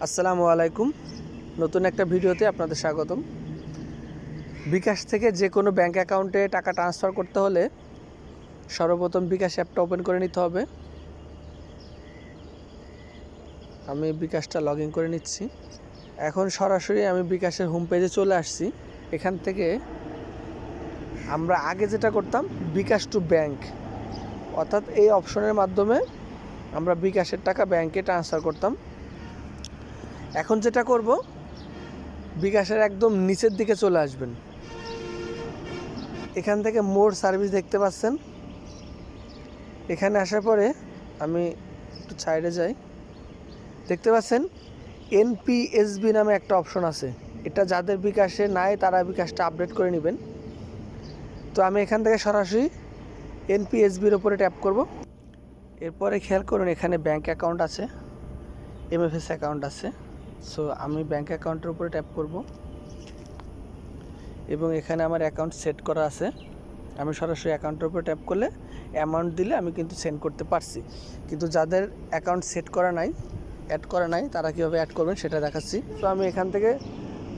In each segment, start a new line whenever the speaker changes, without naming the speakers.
আসসালামু আলাইকুম। নতুন একটা ভিডিওতে আপনাদের স্বাগতম। বিকাশ থেকে যে কোনো ব্যাংক অ্যাকাউন্টে টাকা ট্রান্সফার করতে হলে সর্বপ্রথম বিকাশ অ্যাপটা ওপেন করে নিতে হবে। আমি বিকাশটা লগ ইন করে নিচ্ছি। এখন সরাসরি আমি বিকাশের হোম পেজে চলে আসছি। এখান থেকে আমরা আগে যেটা করতাম বিকাশ টু ব্যাংক, অর্থাৎ এই অপশনের মাধ্যমে আমরা বিকাশের টাকা ব্যাংকে ট্রান্সফার করতাম। এখন যেটা করব, বিকাশের একদম নিচের দিকে চলে আসবেন। এখান থেকে মোর সার্ভিস দেখতে পাচ্ছেন। এখানে আসার পরে আমি একটু সাইডে যাই, দেখতে পাচ্ছেন এনপিএসবি নামে একটা অপশন আছে। এটা যাদের বিকাশে নাই তারা বিকাশটা আপডেট করে নেবেন। তো আমি এখান থেকে সরাসরি এনপিএসবির উপরে ট্যাপ করব। এরপরে খেয়াল করুন এখানে ব্যাংক অ্যাকাউন্ট আছে, এমএফএস অ্যাকাউন্ট আছে। সো আমি ব্যাংক অ্যাকাউন্টের উপরে ট্যাপ করব এবং এখানে আমার অ্যাকাউন্ট সেট করা আছে। আমি সরাসরি অ্যাকাউন্টের উপরে ট্যাপ করলে অ্যামাউন্ট দিলে আমি কিন্তু সেন্ড করতে পারছি। কিন্তু যাদের অ্যাকাউন্ট সেট করা নাই, অ্যাড করা নাই, তারা কীভাবে অ্যাড করবেন সেটা দেখাচ্ছি। তো আমি এখান থেকে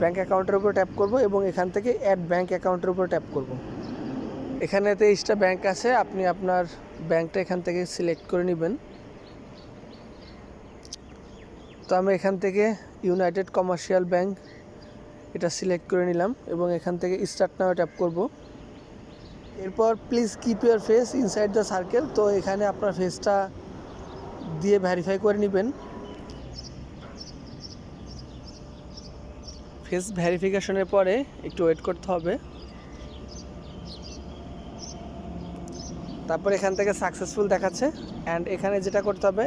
ব্যাংক অ্যাকাউন্টের উপরে ট্যাপ করব এবং এখান থেকে অ্যাড ব্যাংক অ্যাকাউন্টের উপরে ট্যাপ করব। এখানে 23টা ব্যাংক আছে, আপনি আপনার ব্যাংকটা এখান থেকে সিলেক্ট করে নেবেন। তো আমি এখান থেকে ইউনাইটেড কমার্শিয়াল ব্যাংক এটা সিলেক্ট করে নিলাম এবং এখান থেকে স্টার্ট নাও ট্যাপ করব। এরপর please keep your face inside the circle. তো এখানে আপনার ফেসটা দিয়ে ভেরিফাই করে নেবেন। ফেস ভেরিফিকেশনের পরে একটু ওয়েট করতে হবে। তারপর এখান থেকে সাকসেসফুল দেখাচ্ছে অ্যান্ড এখানে যেটা করতে হবে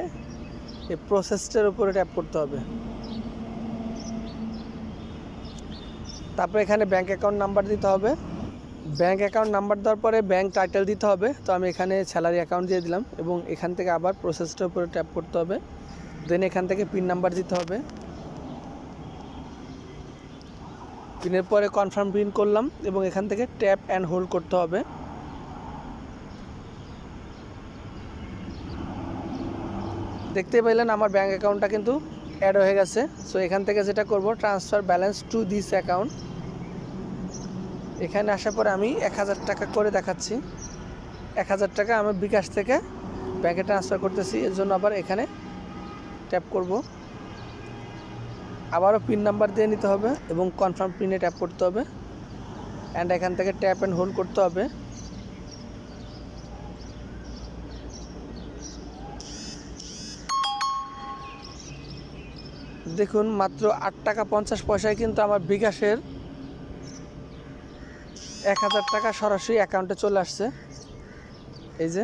এই প্রসেসটার উপরে ট্যাপ করতে হবে। তারপর এখানে ব্যাংক অ্যাকাউন্ট নাম্বার দিতে হবে। ব্যাংক অ্যাকাউন্ট নাম্বার দেওয়ার পরে ব্যাংক টাইটেল দিতে হবে। তো আমি এখানে স্যালারি অ্যাকাউন্ট দিয়ে দিলাম এবং এখান থেকে আবার প্রসেসটার উপরে ট্যাপ করতে হবে। দেন এখান থেকে পিন নাম্বার দিতে হবে। পিনের পরে কনফার্ম পিন করলাম এবং এখান থেকে ট্যাপ অ্যান্ড হোল্ড করতে হবে। দেখতেই পেলেন আমার ব্যাংক অ্যাকাউন্টটা কিন্তু অ্যাড হয়ে গেছে। সো এখান থেকে যেটা করব, transfer balance to this account. এখানে আসার পরে আমি 1000 টাকা করে দেখাচ্ছি। 1000 টাকা আমি বিকাশ থেকে ব্যাংকে ট্রান্সফার করতেছি, এর জন্য আবার এখানে ট্যাপ করব। আবারও পিন নাম্বার দিয়ে নিতে হবে এবং কনফার্ম পিনে ট্যাপ করতে হবে অ্যান্ড এখান থেকে ট্যাপ অ্যান্ড হোল্ড করতে হবে। দেখুন মাত্র 8 টাকা 50 পয়সায় কিন্তু আমার বিকাশের 1000 টাকা সরাসরি অ্যাকাউন্টে চলে আসছে। এই যে